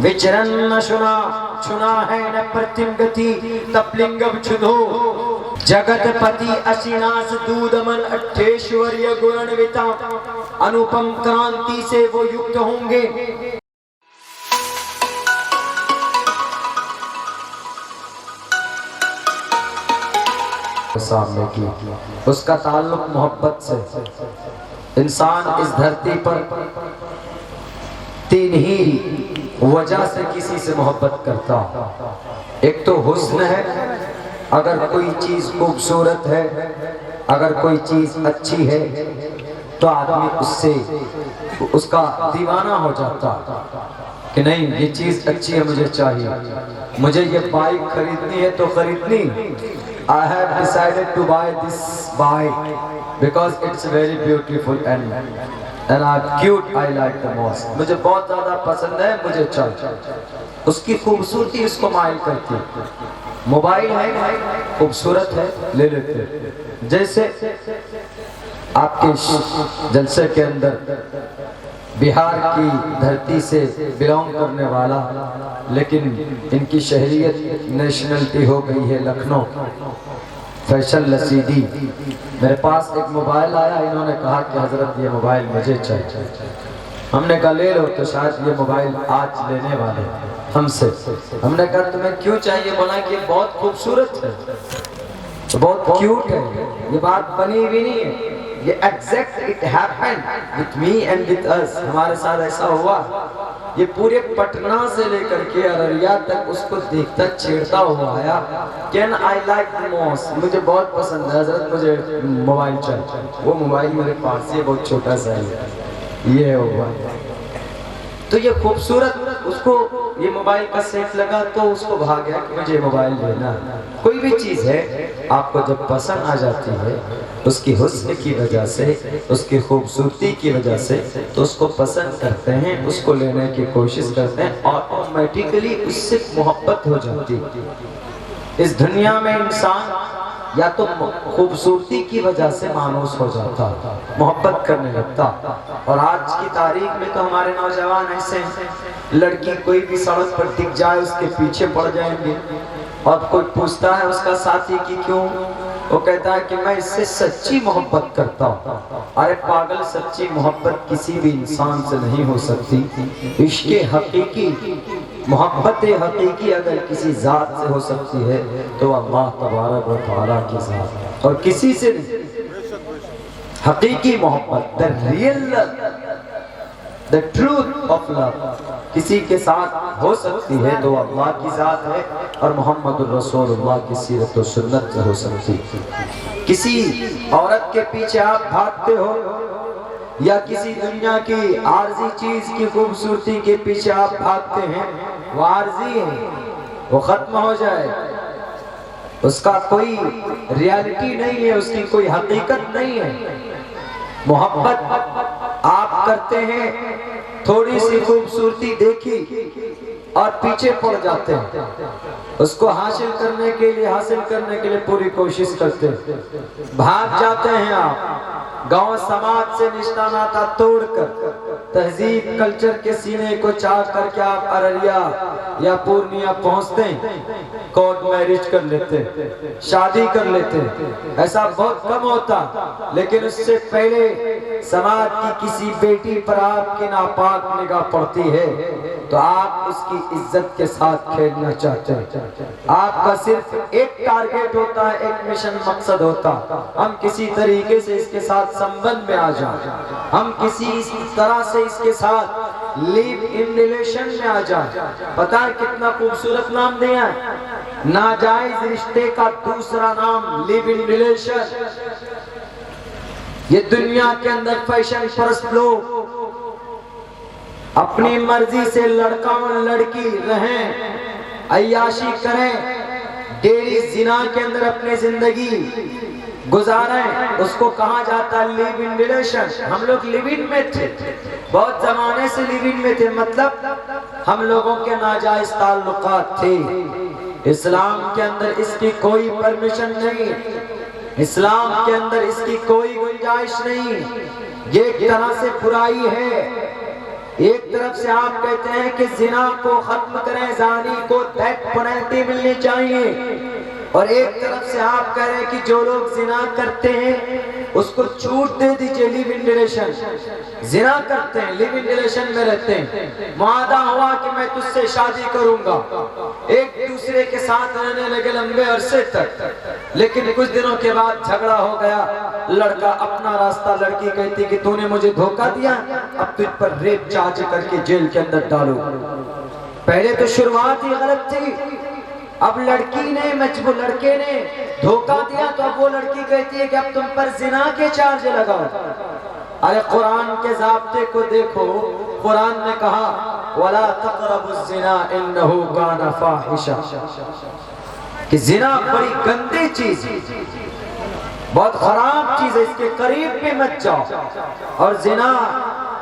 विचरन न सुना, सुना है न प्रतिम गति, तपलिंगम छुधो जगतपति अशिनास दूदमन अठेश्वर्य गुणान्विता, अनुपम क्रांति से वो युक्त होंगे। सामने की उसका ताल्लुक मोहब्बत से। इंसान इस धरती पर तीन ही वजह से किसी से मोहब्बत करता। एक तो हुस्न है, अगर कोई चीज खूबसूरत है, अगर कोई चीज अच्छी है तो आदमी उससे उसका दीवाना हो जाता कि नहीं ये चीज अच्छी है, मुझे चाहिए, मुझे ये बाइक खरीदनी है तो खरीदनी। I have decided to buy this bike because it's very beautiful and cute. I like the most. मुझे बहुत ज़्यादा पसंद है, मुझे चाहिए। उसकी खूबसूरती उसको माइल करती है। मोबाइल है, खूबसूरत है, ले लेते। जैसे आपके जलसे के अंदर बिहार की धरती से बिलोंग करने वाला, लेकिन इनकी शहरियत नेशनलिटी हो गई है लखनऊ, फैसल लसीदी। मेरे पास एक मोबाइल आया, इन्होंने कहा कि हजरत ये मोबाइल मुझे चाहिए। हमने कहा ले लो, तो शायद ये मोबाइल आज लेने वाले हमसे। हमने कहा तुम्हें क्यों चाहिए? बोला कि ये बहुत खूबसूरत है, बहुत क्यूट है। ये बात बनी हुई नहीं है, ये exact it happened with me and with us. हमारे साथ ऐसा हुआ। ये पूरे पटना से लेकर के अररिया तक उसको देखता छेड़ता हुआ आया। Can I like the most, मुझे बहुत पसंद है हजरत, मुझे मोबाइल चाहिए। वो मोबाइल मेरे पास है, बहुत छोटा सा है, ये हुआ। तो ये खूबसूरत, उसको ये मोबाइल का सेट लगा तो उसको भाग गया कि मुझे मोबाइल लेना है। कोई भी चीज है आपको जब पसंद आ जाती है उसकी हुस्न की वजह से, उसकी खूबसूरती की वजह से, तो उसको पसंद करते हैं, उसको लेने की कोशिश करते हैं, ऑटोमेटिकली उससे मोहब्बत हो जाती है। इस दुनिया में इंसान या तो खूबसूरती की वजह से मानूस हो जाता, मोहब्बत करने लगता। और आज की तारीख में तो हमारे नौजवान ऐसे हैं, लड़की कोई भी सड़क पर दिख जाए उसके पीछे पड़ जाएंगे। और कोई पूछता है उसका साथी कि क्यों, वो कहता है कि मैं इससे सच्ची मोहब्बत करता हूँ। अरे पागल, सच्ची मोहब्बत किसी भी इंसान से नहीं हो सकती। इश्क़े हकीकी, मोहब्बत हकीकी अगर किसी जात से हो सकती है तो अल्लाह तबारक व तआला के साथ, और किसी से नहीं। हकीकी मोहब्बत, the real love, the truth of love किसी के साथ हो सकती है तो अल्लाह की जात है और मोहम्मद रसूलुल्लाह की सीरत और सुन्नत से हो सकती है। किसी औरत के पीछे आप भागते हो या किसी दुनिया की आर्जी चीज की खूबसूरती के पीछे आप भागते हैं, वो आर्जी है, वो खत्म हो जाए, उसका कोई रियलिटी नहीं है, उसकी कोई हकीकत नहीं है। मोहब्बत आप करते हैं, थोड़ी सी खूबसूरती देखी और पीछे पड़ जाते हैं, उसको हासिल करने के लिए पूरी कोशिश करते हैं, भाग जाते हैं। आप गांव समाज से रिश्ता नाता तोड़कर, तहजीब कल्चर के सीने को चाक करके आप अररिया या पूर्णिया पहुंचते हैं, कोर्ट मैरिज कर लेते हैं, शादी कर लेते हैं। ऐसा बहुत कम होता, लेकिन उससे पहले समाज की किसी बेटी पर आपकी नापाक निगाह पड़ती है तो आप उसकी इज्जत के साथ खेलना चाहते हैं। आपका सिर्फ एक टारगेट होता है, एक मिशन मकसद होता, हम किसी तरीके से इसके साथ संबंध में आ जाएं, हम किसी तरह से इसके साथ लिव इन रिलेशन में आ जाएं। पता है कितना खूबसूरत नाम दिया है, नाजायज रिश्ते का दूसरा नाम लिव इन रिलेशन। ये दुनिया के अंदर फैशन परस्त लोग अपनी मर्जी से लड़का और लड़की रहें, अय्याशी करें, डेली जिना के अंदर अपनी जिंदगी गुजारें, उसको कहा जाता है लिव इन रिलेशन। हम लोग लिव इन में थे, बहुत जमाने से लिव इन में थे, मतलब हम लोगों के नाजायज ताल्लुकात थे। इस्लाम के अंदर इसकी कोई परमिशन नहीं, इस्लाम के अंदर इसकी कोई गुंजाइश नहीं। ये एक तरह से बुराई है, ایک طرف سے آپ کہتے ہیں کہ زنا کو ختم کریں، زانی کو ڈیتھ پینلٹی ملنی چاہیے، اور ایک طرف سے آپ کہہ رہے ہیں کہ جو لوگ زنا کرتے ہیں اس کو چھوٹ دے دیجئے، لیو ان ریلیشن۔ زنا کرتے ہیں، لیو ان ریلیشن میں رہتے ہیں، معاہدہ ہوا کہ میں تجھ سے شادی کروں گا، ایک دوسرے کے ساتھ رہنے لگے لمبے عرصے تک، لیکن کچھ دنوں کے بعد جھگڑا ہو گیا، لڑکا اپنا راستہ، لڑکی کہتی کہ تو نے مجھے دھوکہ دیا، اب تجھ پر ریپ چارج کر کے جیل کے اندر ڈالو۔ پہلے تو شروعات ہی غلط تھی، اب لڑکی نے لڑکے نے دھوکہ دیا تو اب وہ لڑکی کہتی ہے کہ اب تم پر زنا کے چارج لگاؤ۔ ارے قرآن کے ضابطے کو دیکھو، قرآن نے کہا وَلَا تَقْرَبُوا الزِّنَا إِنَّهُ كَانَ فَاحِشًا، کہ زنا بڑی گندی چیز ہے، بہت خراب چیز ہے، اس کے قریب بھی مت جاؤ۔ اور زنا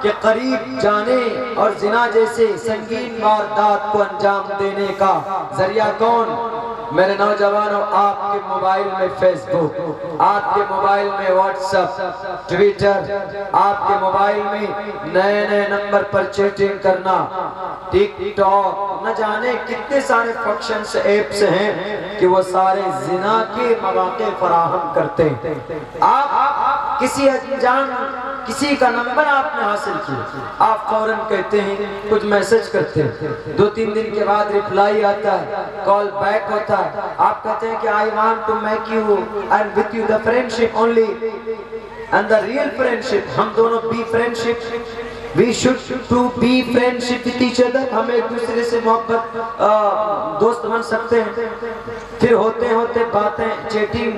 کے قریب جانے اور زنا جیسے سنگین واردات کو انجام دینے کا ذریعہ کون؟ میرے نوجوانوں، آپ کے موبائل میں فیس بک، آپ کے موبائل میں واٹس ایپ، ٹویٹر، آپ کے موبائل میں نئے نئے نمبر پر چیٹنگ کرنا، ٹک ٹاک، نہ جانے کتنے سارے فنکشنز ایپس ہیں کہ وہ سارے زنا کے مواقع فراہم کرتے ہیں۔ آپ کسی انجان کسی کا نمبر آپ نے حاصل کیا، آپ فوراً کہتے ہیں، کچھ میسج کرتے ہیں، 2-3 دن کے بعد ریپلائی آتا ہے، کال بیک ہوتا ہے، آپ کہتے ہیں کہ I want to make you and with you the friendship only and the real friendship، ہم دونوں be friendship، we should to be friendship with each other، ہم ایک دوسرے سے محبت دوست بن سکتے ہیں۔ پھر ہوتے ہوتے باتیں چیٹنگ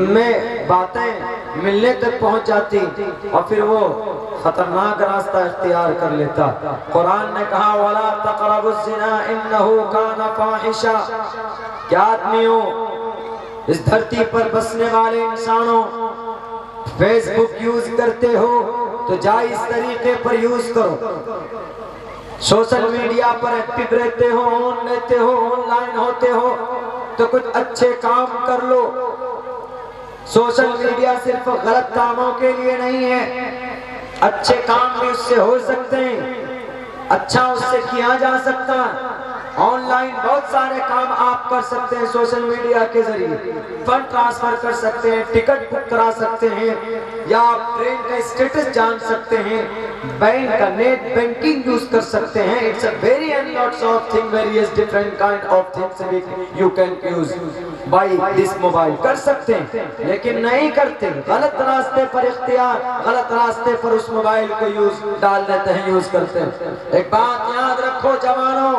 میں باتیں ملنے تک پہنچ جاتی اور پھر وہ خطرناک راستہ اختیار کر لیتا۔ قرآن نے کہا وَلَا تَقْرَبُوا الزِّنَا إِنَّهُ كَانَ فَاحِشًا، کیا آدمیوں، اس دھرتی پر بسنے والے انسانوں، فیس بک یوز کرتے ہو تو جائز طریقے پر یوز کرو، سوشل میڈیا پر ایکٹیو رہتے ہو، آن رہتے ہو، آن لائن ہوتے ہو تو کچھ اچھے کام کر لو۔ سوشل میڈیا صرف غلط کاموں کے لیے نہیں ہے، اچھے کام بھی اس سے ہو سکتے ہیں، اچھا اس سے کیا جا سکتا ہے۔ آن لائن بہت سارے کام آپ کر سکتے ہیں سوشل میڈیا کے ذریعے، فنڈ ٹرانسفر کر سکتے ہیں، ٹکٹ بک کرا سکتے ہیں، یا آپ ٹرین کا اسٹیٹس جان سکتے ہیں، بینک کا نیٹ بینکنگ یوز کر سکتے ہیں۔ It's a very and lots of things, various different kind of things you can use by this mobile، کر سکتے ہیں، لیکن نہیں کرتے، غلط راستے پر اختیار، غلط راستے پر اس موبائل کو ڈال دیتے ہیں، یوز کرتے ہیں۔ ایک بات یاد رکھو جوانوں،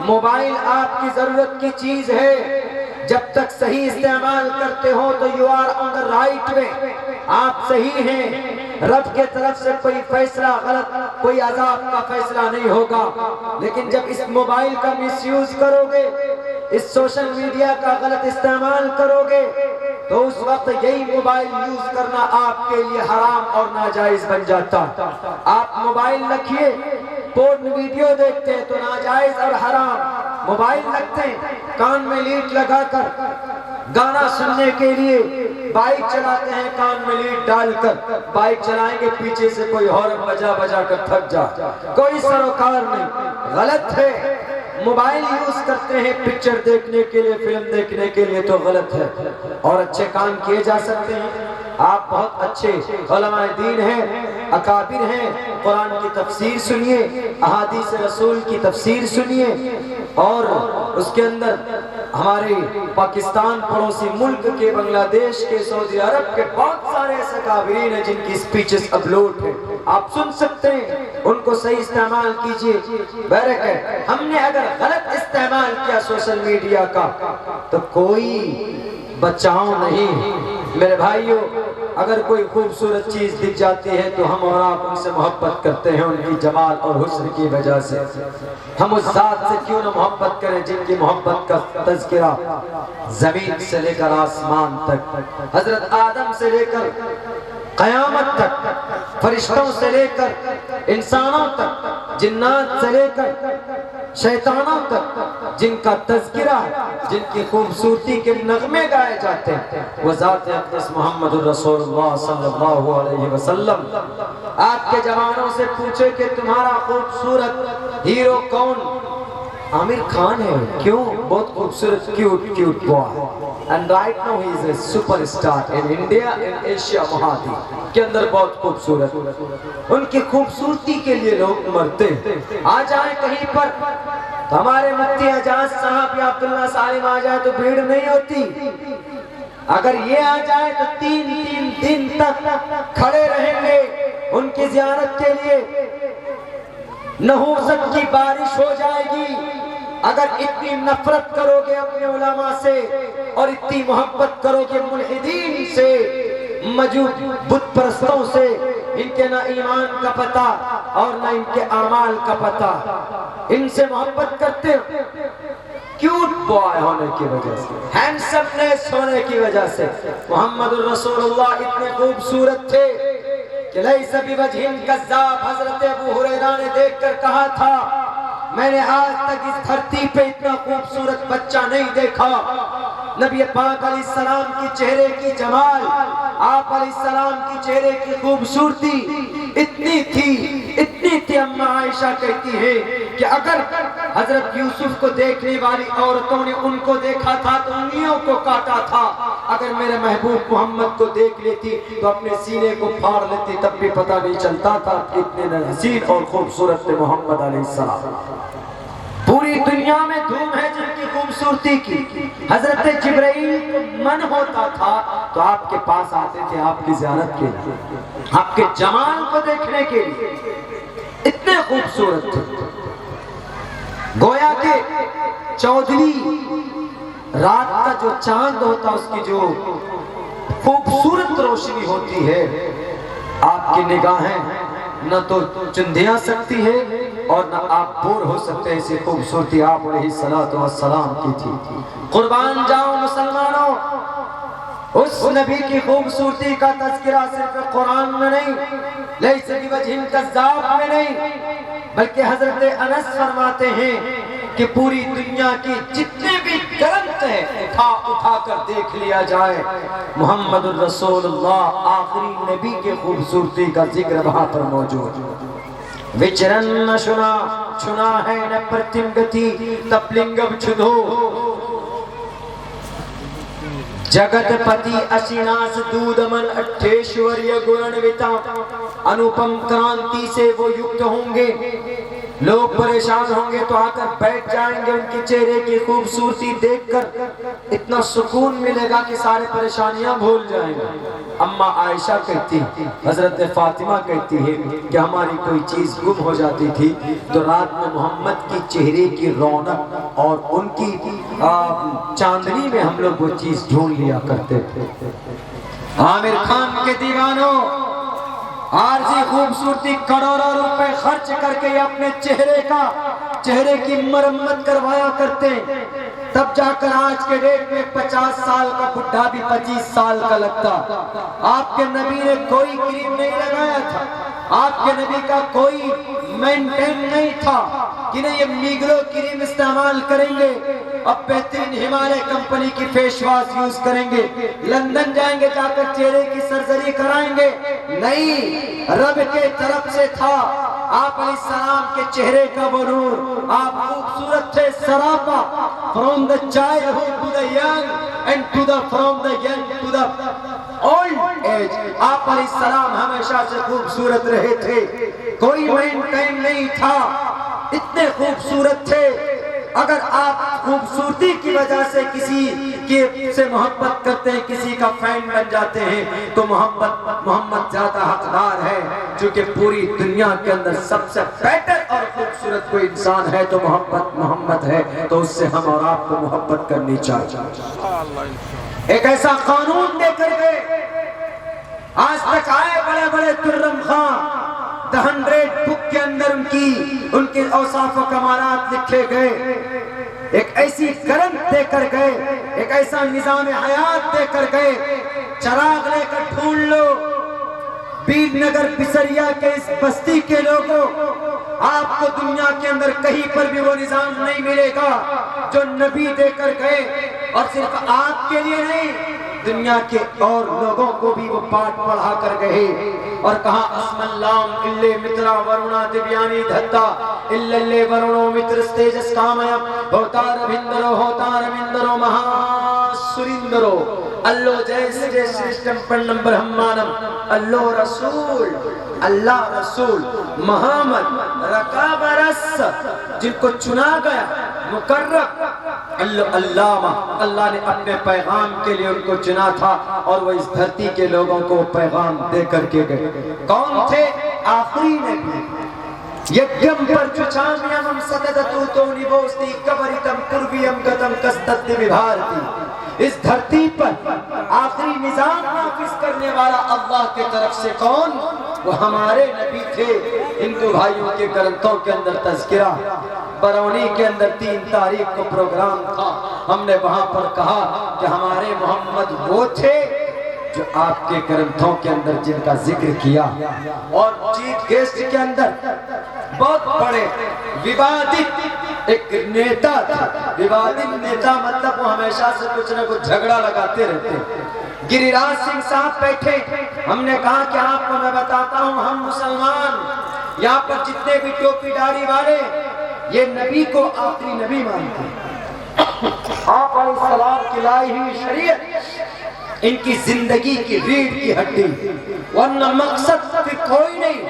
موبائل آپ کی ضرورت کی چیز ہے، جب تک صحیح استعمال کرتے ہو تو you are on the right way، آپ صحیح ہیں، رب کے طرف سے کوئی فیصلہ غلط، کوئی عذاب کا فیصلہ نہیں ہوگا۔ لیکن جب اس موبائل کا مس یوز کرو گے، اس سوشل میڈیا کا غلط استعمال کرو گے تو اس وقت یہی موبائل یوز کرنا آپ کے لیے حرام اور ناجائز بن جاتا۔ آپ موبائل رکھیے، پورن ویڈیو دیکھتے ہیں تو ناجائز اور حرام، موبائل رکھتے ہیں کان میں لیڈ لگا کر گانا سننے کے لیے، بائک چلاتے ہیں کان میں لیڈ ڈال کر، بائک چلائیں گے پیچھے سے کوئی ہارن بجا بجا کر تھک جا، کوئی سروکار نہیں، غلط ہے۔ موبائل یوز کرتے ہیں پکچر دیکھنے کے لیے، فلم دیکھنے کے لیے تو غلط ہے، اور اچھے کام کیے جا سکتے ہیں۔ آپ بہت اچھے علماء دین ہیں، اکابر ہیں، قرآن کی تفسیر سنیے، احادیث رسول کی تفسیر سنیے، اور اس کے اندر ہمارے پاکستان پڑوسی ملک کے، بنگلہ دیش کے، سعودی عرب کے بہت سارے ایسے اکابرین ہیں جن کی سپیچز اپلوڈ ہیں، آپ سن سکتے ہیں، ان کو صحیح استعمال کیجئے۔ بہرکہ ہے، ہم نے اگر غلط استعمال کیا سوشل میڈیا کا تو کوئی بچاؤ نہیں۔ میرے بھائیوں، اگر کوئی خوبصورت چیز دکھ جاتی ہے تو ہم اور آپ ان سے محبت کرتے ہیں، ان کی جمال اور حسن کی وجہ سے۔ ہم اس ذات سے کیوں نہ محبت کریں جن کی محبت کا تذکرہ زمین سے لے کر آسمان تک، حضرت آدم سے لے کر قیامت تک، فرشتوں سے لے کر انسانوں تک، جنات سے لے کر शैतानों तक जिनका तज़किरा है, जिनकी खूबसूरती के नगमे गाए जाते हैं, वो ज़ात अक़दस मोहम्मद रसूलुल्लाह सल्लल्लाहु अलैहि वसल्लम। आपके जवानों से पूछे कि तुम्हारा खूबसूरत हीरो कौन? आमिर खान है। क्यों? बहुत खूबसूरत cute boy, and right now he is a superstar in India and Asia महाद्वीप के अंदर, बहुत खूबसूरत। उनकी खूबसूरती के लिए लोग मरते हैं। आ जाए कहीं पर तो हमारे मुफ्ती एजाज साहब या अब्दुल्ला सालिम आ जाए तो भीड़ नहीं होती। अगर ये आ जाए तो 3 दिन तक खड़े रहेंगे उनकी ज़ियारत के लिए। नहुसत की बारिश हो जाएगी। अगर इतनी नफरत करोगे अपने उलमा से और इतनी मोहब्बत करोगे मुल्हिदीन से, मौजूद बुत परस्तों से, इनके ना ईमान का पता और ना इनके आमाल का पता, इनसे मोहब्बत करते हो क्यूट बॉय होने की वजह से, हैंडसमनेस होने की वजह से। मोहम्मद रसूलुल्लाह इतने खूबसूरत थे कि लैसा बिवजहिन कज़्ज़ाब। हज़रत अबू हुरैरा ने देखकर कहा था, मैंने आज तक इस धरती पे इतना खूबसूरत बच्चा नहीं देखा। नबी पाक अलैहिस्सलाम की चेहरे की जमाल, आप अलैहिस्सलाम की चेहरे की खूबसूरती इतनी थी। अम्मा आयशा कहती है कि अगर हजरत यूसुफ को देखने वाली औरतों ने उनको देखा था तो उंगलियों को काटा था। अगर मेरे महबूब मोहम्मद को देख लेती तो अपने सीने को फाड़ लेती, तब भी पता नहीं चलता था कितने हसीन और खूबसूरत थे मोहम्मद अलैहिस्सलाम। पूरी दुनिया में धूम है जिनकी खूबसूरती की। हजरत जिब्राइल को मन होता था तो आपके पास आते थे आपकी ज़ियारत के लिए, आपके जमाल को देखने के लिए। इतने खूबसूरत थे। गोया के 14वीं रात का जो चांद होता, उसकी जो खूबसूरत रोशनी होती है, आपकी निगाहें न तो चुंधिया सकती है और न आप बोर हो सकते। ऐसी खूबसूरती आप अलैहिस्सलातु वस्सलाम की थी। कुर्बान जाओ मुसलमानों, उस नबी की खूबसूरती का तज़किरा सिर्फ कुरान में नहीं, लैसा बिवजहिन कज़्ज़ाब में नहीं, बल्कि हजरत अनस फरमाते हैं कि पूरी दुनिया की जितने भी ग्रंथ हैं उठा कर देख लिया जाए, मोहम्मद रसूलुल्लाह आखिरी नबी के खूबसूरती का जिक्र वहां पर मौजूद। विचरन न छुना है न प्रतिम गति, तपलिंगम छुधो जगतपति अशिनास दूदमन अट्ठेश्वर्य गुणन्विता। अनुपम क्रांति से वो युक्त होंगे, लोग परेशान होंगे तो आकर बैठ जाएंगे, उनके चेहरे की खूबसूरती देखकर इतना सुकून मिलेगा कि सारे परेशानियां भूल जाएंगे। अम्मा आयशा कहती, हजरत फातिमा कहती है कि हमारी कोई चीज गुम हो जाती थी तो रात में मोहम्मद की चेहरे की रौनक और उनकी चांदनी में हम लोग वो चीज ढूंढ लिया करते थे। आमिर खान के दीवानों, आरजी खूबसूरती करोड़ों रुपए खर्च करके अपने चेहरे की मरम्मत करवाया करते, तब जाकर आज के डेट में 50 साल का बुढ़ा भी 25 साल का लगता। आपके नबी ने कोई क्रीम नहीं लगाया था, आपके नबी का कोई मेंटेन नहीं था कि नहीं ये मीगलो क्रीम इस्तेमाल करेंगे, अब बेहतरीन हिमालय कंपनी की फेस वॉश यूज करेंगे, लंदन जाएंगे जाकर चेहरे की सर्जरी कराएंगे। नहीं, रब के तरफ से था। आप अलैहिस्सलाम के चेहरे का वो नूर, आप खूबसूरत थे सरापा। From the childhood to the young and to the from the young to the old age, आप अलैहिस्सलाम हमेशा से खूबसूरत रहे थे, कोई मेंटेन नहीं था, इतने खूबसूरत थे। अगर आप खूबसूरती की वजह से किसी के से मोहब्बत करते हैं, किसी का फैन बन जाते हैं, तो मोहम्मद ज्यादा हकदार है, क्योंकि पूरी दुनिया के अंदर सबसे बेटर और खूबसूरत कोई इंसान है तो मोहम्मद है, तो उससे हम और आपको मोहब्बत करनी चाहिए। एक ऐसा कानून देकर गए, आज तक आए बड़े बड़े तुर्रम खां, द 100 बुक के अंदर उनके औसाफ व कमालात लिखे गए। एक ऐसी ग्रंथ देकर गए, एक ऐसा निजाम हयात देकर गए। चराग लेकर ढूंढ लो, बीरनगर पिसरिया के इस बस्ती के लोगों, آپ کو دنیا کے اندر کہیں پر بھی وہ نظام نہیں ملے گا جو نبی دے کر گئے، اور صرف آپ کے لیے نہیں، دنیا کے اور لوگوں کو بھی وہ پاٹ پڑھا کر گئے، اور کہا اسم اللام اللہ مترا ورونا دیویانی دھتا اللہ ورونو متر ستیجس کامیم ہوتار بندرو مہا سرندرو اللہ جیسے سرشٹم پر نمبر ہمانم اللہ رسول محمد رکاب رس، جن کو چنا گیا مقرب علامہ، اللہ نے اپنے پیغام کے لیے ان کو چنا تھا، اور وہ اس دھرتی کے لوگوں کو پیغام دے کر کے گئے۔ کون تھے؟ آخری نبی۔ یجم پر چچامیام ستدتو تو نبوستی کبریتم قربیم گتم کستد بھارتی۔ اس دھرتی پر آخری نظام نافذ کرنے والا اللہ کے طرف سے کون؟ وہ ہمارے نبی تھے۔ ہندو بھائیوں کے گرنتھوں کے اندر تذکرہ، برونی کے اندر 3 تاریخ کو پروگرام تھا، ہم نے وہاں پر کہا کہ ہمارے محمد وہ تھے جو آپ کے گرنتھوں کے اندر جن کا ذکر کیا، اور چیف گیسٹ کے اندر بہت بڑے ووادت ایک نیتا تھا۔ ووادت نیتا مطلب وہ ہمیشہ سے کچھ نہ کچھ جھگڑا لگاتے رہتے۔ گری راج سنگھ صاحب بیٹھے، ہم نے کہا کہ آپ کو میں بتاتا ہوں، ہم مسلمان یہاں پر جتنے بھی ٹوپی داڑھی والے یہ نبی کو آخری نبی مانتے ہیں۔ آپ علیہ السلام کی لائی ہوئی شریعت ان کی زندگی کی ریڑھ کی ہڈی، ورنہ مقصد پھر کوئی نہیں۔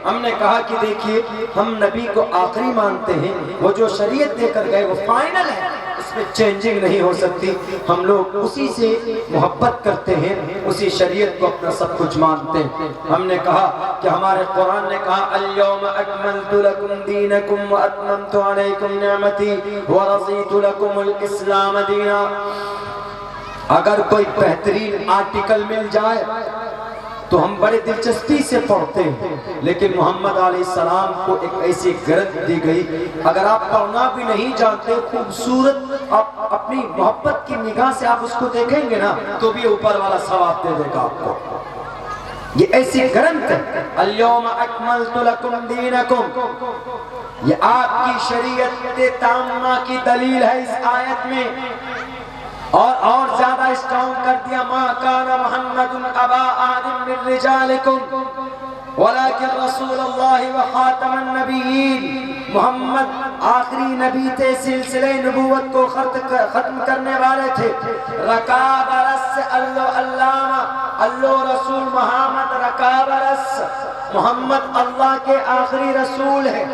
ہم نے کہا کہ دیکھیے ہم نبی کو آخری مانتے ہیں، وہ جو شریعت دے کر گئے وہ فائنل ہے، اس میں چینجنگ نہیں ہو سکتی۔ ہم لوگ اسی سے محبت کرتے ہیں، اسی شریعت کو اپنا سب کچھ مانتے ہیں۔ ہم نے کہا کہ ہمارے قرآن نے کہا اليوم اکملت لکم دینکم واتممت علیکم نعمتی ورضیت لکم الاسلام دینا۔ اگر کوئی بہترین آرٹیکل مل جائے تو ہم بڑے دلچسپی سے پڑھتے ہیں، لیکن محمد علیہ السلام کو ایک ایسی گرنتھ دی گئی، اگر آپ پڑھنا بھی نہیں جانتے، خوبصورت آپ اپنی محبت کی نگاہ سے آپ اس کو دیکھیں گے نا تو بھی اوپر والا ثواب دے دے گا آپ کو۔ یہ ایسی گرنتھ ہے، اليوم اکملت لکم دینکم، یہ آپ کی شریعت تامہ کی دلیل ہے اس آیت میں، اور زیادہ اسٹرانگ کر دیا، ما کان محمد ابا احد من رجالکم ولکن رسول اللہ وخاتم النبیین۔ محمد آخری نبی تھے، سلسلہ نبوت کو ختم کرنے والے تھے۔ رکاب رس اللہ علامہ، اللہ رسول محمد رکاب رس، محمد اللہ کے آخری رسول ہے۔